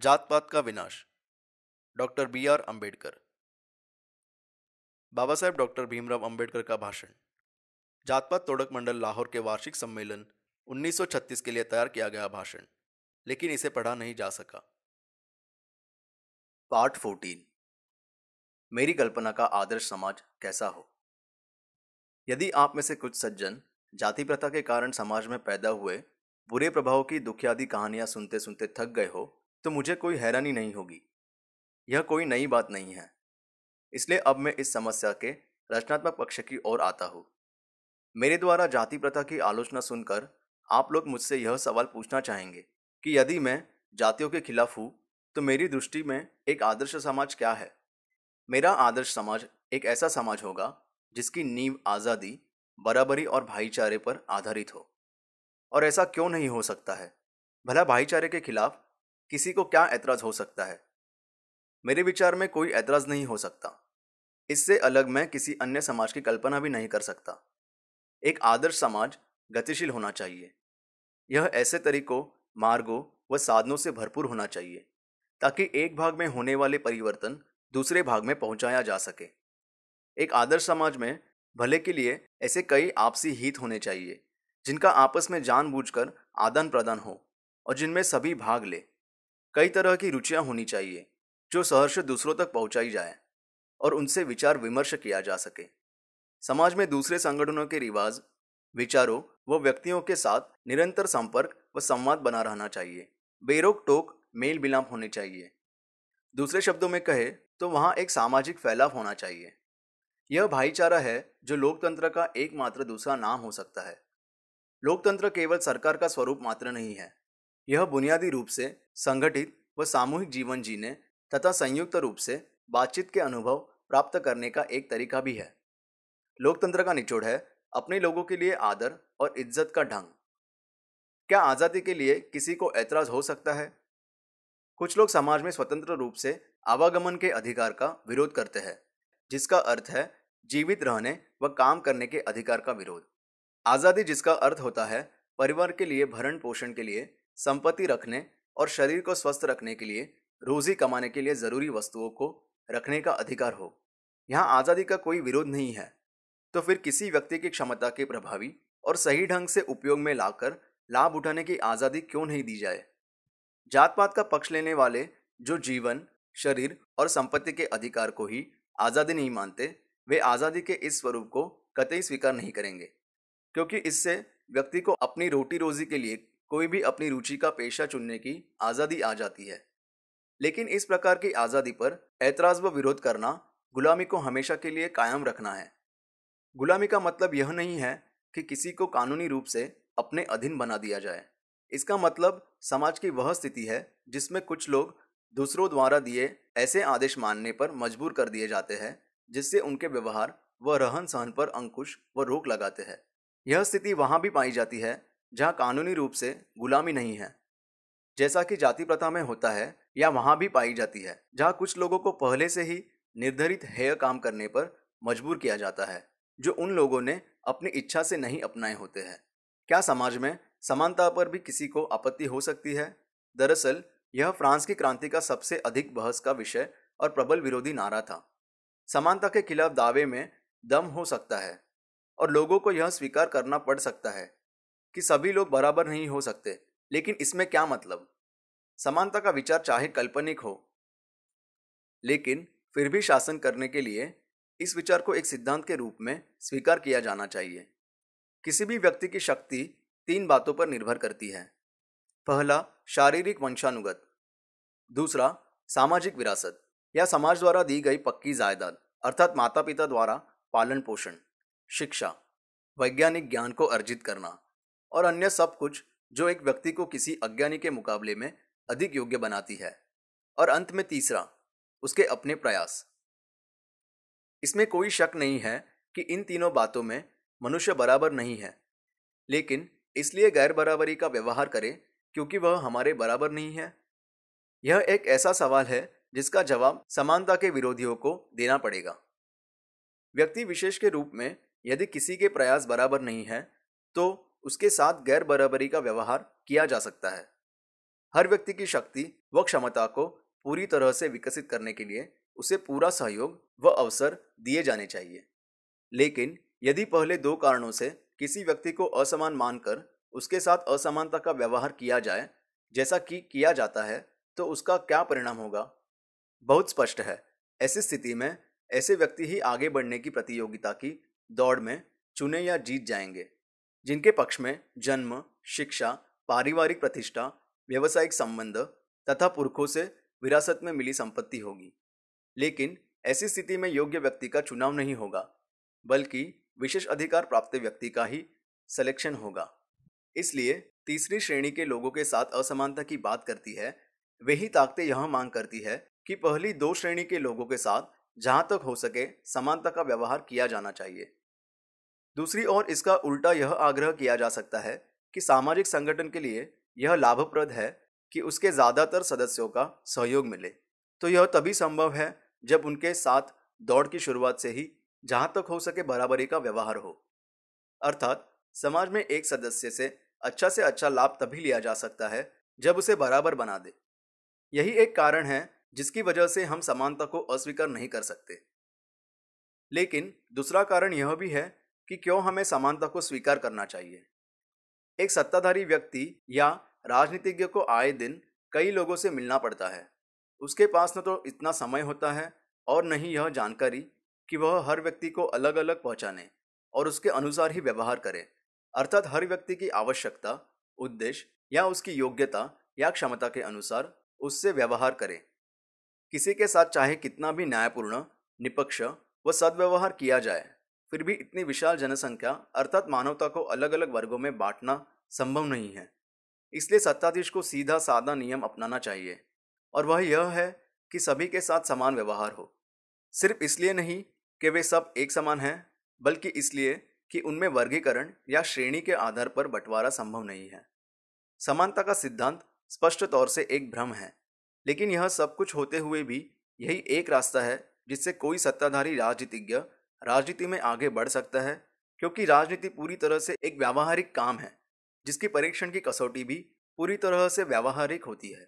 जात पात का विनाश। Doctor B.R. Ambedkar. Baba Saheb doctor Bhimrao Ambedkar का भाषण। जात पात तोड़क मंडल लाहौर के वार्षिक सम्मेलन 1936 के लिए तैयार किया गया भाषण, लेकिन इसे पढ़ा नहीं जा सका। पार्ट 14। मेरी कल्पना का आदर्श समाज कैसा हो। यदि आप में से कुछ सज्जन जाति प्रथा के कारण समाज में पैदा हुए बुरे प्रभाव की दुखियादी कहानियां सुनते सुनते थक गए हो तो मुझे कोई हैरानी नहीं होगी। यह कोई नई बात नहीं है। इसलिए अब मैं इस समस्या के रचनात्मक पक्ष की ओर आता हूँ। मेरे द्वारा जाति प्रथा की आलोचना सुनकर आप लोग मुझसे यह सवाल पूछना चाहेंगे कि यदि मैं जातियों के खिलाफ हूँ तो मेरी दृष्टि में एक आदर्श समाज क्या है। मेरा आदर्श समाज एक ऐसा समाज होगा जिसकी नींव आज़ादी, बराबरी और भाईचारे पर आधारित हो। और ऐसा क्यों नहीं हो सकता है? भला भाईचारे के खिलाफ किसी को क्या ऐतराज हो सकता है? मेरे विचार में कोई ऐतराज नहीं हो सकता। इससे अलग मैं किसी अन्य समाज की कल्पना भी नहीं कर सकता। एक आदर्श समाज गतिशील होना चाहिए। यह ऐसे तरीकों, मार्गों व साधनों से भरपूर होना चाहिए ताकि एक भाग में होने वाले परिवर्तन दूसरे भाग में पहुंचाया जा सके। एक आदर्श समाज में भले के लिए ऐसे कई आपसी हित होने चाहिए जिनका आपस में जानबूझकर आदान प्रदान हो और जिनमें सभी भाग ले। कई तरह की रुचियां होनी चाहिए जो सहर्ष दूसरों तक पहुंचाई जाए और उनसे विचार विमर्श किया जा सके। समाज में दूसरे संगठनों के रिवाज, विचारों व व्यक्तियों के साथ निरंतर संपर्क व संवाद बना रहना चाहिए। बेरोक टोक मेल मिलाप होने चाहिए। दूसरे शब्दों में कहे तो वहाँ एक सामाजिक फैलाव होना चाहिए। यह भाईचारा है जो लोकतंत्र का एकमात्र दूसरा नाम हो सकता है। लोकतंत्र केवल सरकार का स्वरूप मात्र नहीं है। यह बुनियादी रूप से संगठित व सामूहिक जीवन जीने तथा संयुक्त रूप से बातचीत के अनुभव प्राप्त करने का एक तरीका भी है। लोकतंत्र का निचोड़ है अपने लोगों के लिए आदर और इज्जत का ढंग। क्या आज़ादी के लिए किसी को ऐतराज हो सकता है? कुछ लोग समाज में स्वतंत्र रूप से आवागमन के अधिकार का विरोध करते हैं, जिसका अर्थ है जीवित रहने व काम करने के अधिकार का विरोध। आज़ादी जिसका अर्थ होता है परिवार के लिए भरण पोषण के लिए, संपत्ति रखने और शरीर को स्वस्थ रखने के लिए, रोजी कमाने के लिए जरूरी वस्तुओं को रखने का अधिकार हो। यहाँ आज़ादी का कोई विरोध नहीं है। तो फिर किसी व्यक्ति की क्षमता के प्रभावी और सही ढंग से उपयोग में लाकर लाभ उठाने की आज़ादी क्यों नहीं दी जाए? जात पात का पक्ष लेने वाले जो जीवन, शरीर और संपत्ति के अधिकार को ही आज़ादी नहीं मानते, वे आज़ादी के इस स्वरूप को कतई स्वीकार नहीं करेंगे, क्योंकि इससे व्यक्ति को अपनी रोटी रोजी के लिए कोई भी अपनी रुचि का पेशा चुनने की आज़ादी आ जाती है। लेकिन इस प्रकार की आज़ादी पर ऐतराज व विरोध करना गुलामी को हमेशा के लिए कायम रखना है। गुलामी का मतलब यह नहीं है कि किसी को कानूनी रूप से अपने अधीन बना दिया जाए। इसका मतलब समाज की वह स्थिति है जिसमें कुछ लोग दूसरों द्वारा दिए ऐसे आदेश मानने पर मजबूर कर दिए जाते हैं जिससे उनके व्यवहार व रहन सहन पर अंकुश व रोक लगाते हैं। यह स्थिति वहां भी पाई जाती है जहां कानूनी रूप से गुलामी नहीं है, जैसा कि जाति प्रथा में होता है, या वहां भी पाई जाती है जहां कुछ लोगों को पहले से ही निर्धारित हेय काम करने पर मजबूर किया जाता है जो उन लोगों ने अपनी इच्छा से नहीं अपनाए होते हैं। क्या समाज में समानता पर भी किसी को आपत्ति हो सकती है? दरअसल यह फ्रांस की क्रांति का सबसे अधिक बहस का विषय और प्रबल विरोधी नारा था। समानता के खिलाफ दावे में दम हो सकता है और लोगों को यह स्वीकार करना पड़ सकता है कि सभी लोग बराबर नहीं हो सकते, लेकिन इसमें क्या मतलब? समानता का विचार चाहे काल्पनिक हो, लेकिन फिर भी शासन करने के लिए इस विचार को एक सिद्धांत के रूप में स्वीकार किया जाना चाहिए। किसी भी व्यक्ति की शक्ति तीन बातों पर निर्भर करती है। पहला, शारीरिक वंशानुगत। दूसरा, सामाजिक विरासत या समाज द्वारा दी गई पक्की जायदाद अर्थात माता पिता द्वारा पालन पोषण, शिक्षा, वैज्ञानिक ज्ञान को अर्जित करना और अन्य सब कुछ जो एक व्यक्ति को किसी अज्ञानी के मुकाबले में अधिक योग्य बनाती है। और अंत में तीसरा, उसके अपने प्रयास। इसमें कोई शक नहीं है कि इन तीनों बातों में मनुष्य बराबर नहीं है, लेकिन इसलिए गैर बराबरी का व्यवहार करे क्योंकि वह हमारे बराबर नहीं है। यह एक ऐसा सवाल है जिसका जवाब समानता के विरोधियों को देना पड़ेगा। व्यक्ति विशेष के रूप में यदि किसी के प्रयास बराबर नहीं है तो उसके साथ गैर बराबरी का व्यवहार किया जा सकता है। हर व्यक्ति की शक्ति व क्षमता को पूरी तरह से विकसित करने के लिए उसे पूरा सहयोग व अवसर दिए जाने चाहिए। लेकिन यदि पहले दो कारणों से किसी व्यक्ति को असमान मानकर उसके साथ असमानता का व्यवहार किया जाए, जैसा कि किया जाता है, तो उसका क्या परिणाम होगा? बहुत स्पष्ट है। ऐसी स्थिति में ऐसे व्यक्ति ही आगे बढ़ने की प्रतियोगिता की दौड़ में चुने या जीत जाएंगे, जिनके पक्ष में जन्म, शिक्षा, पारिवारिक प्रतिष्ठा, व्यावसायिक संबंध तथा पुरखों से विरासत में मिली संपत्ति होगी। लेकिन ऐसी स्थिति में योग्य व्यक्ति का चुनाव नहीं होगा, बल्कि विशेष अधिकार प्राप्त व्यक्ति का ही सिलेक्शन होगा। इसलिए तीसरी श्रेणी के लोगों के साथ असमानता की बात करती है, वही ताकतें यह मांग करती है कि पहली दो श्रेणी के लोगों के साथ जहां तक हो सके समानता का व्यवहार किया जाना चाहिए। दूसरी ओर इसका उल्टा यह आग्रह किया जा सकता है कि सामाजिक संगठन के लिए यह लाभप्रद है कि उसके ज़्यादातर सदस्यों का सहयोग मिले। तो यह तभी संभव है जब उनके साथ दौड़ की शुरुआत से ही जहां तक हो सके बराबरी का व्यवहार हो। अर्थात समाज में एक सदस्य से अच्छा लाभ तभी लिया जा सकता है जब उसे बराबर बना दे। यही एक कारण है जिसकी वजह से हम समानता को अस्वीकार नहीं कर सकते। लेकिन दूसरा कारण यह भी है कि क्यों हमें समानता को स्वीकार करना चाहिए। एक सत्ताधारी व्यक्ति या राजनीतिज्ञ को आए दिन कई लोगों से मिलना पड़ता है। उसके पास न तो इतना समय होता है और न ही यह जानकारी कि वह हर व्यक्ति को अलग अलग पहचाने और उसके अनुसार ही व्यवहार करे। अर्थात हर व्यक्ति की आवश्यकता, उद्देश्य या उसकी योग्यता या क्षमता के अनुसार उससे व्यवहार करे। किसी के साथ चाहे कितना भी न्यायपूर्ण, निष्पक्ष व सद्व्यवहार किया जाए, फिर भी इतनी विशाल जनसंख्या अर्थात मानवता को अलग अलग वर्गों में बांटना संभव नहीं है। इसलिए सत्ताधीश को सीधा साधा नियम अपनाना चाहिए, और वह यह है कि सभी के साथ समान व्यवहार हो। सिर्फ इसलिए नहीं कि वे सब एक समान हैं, बल्कि इसलिए कि उनमें वर्गीकरण या श्रेणी के आधार पर बंटवारा संभव नहीं है। समानता का सिद्धांत स्पष्ट तौर से एक भ्रम है, लेकिन यह सब कुछ होते हुए भी यही एक रास्ता है जिससे कोई सत्ताधारी राजनीतिज्ञ राजनीति में आगे बढ़ सकता है, क्योंकि राजनीति पूरी तरह से एक व्यावहारिक काम है जिसकी परीक्षण की कसौटी भी पूरी तरह से व्यावहारिक होती है।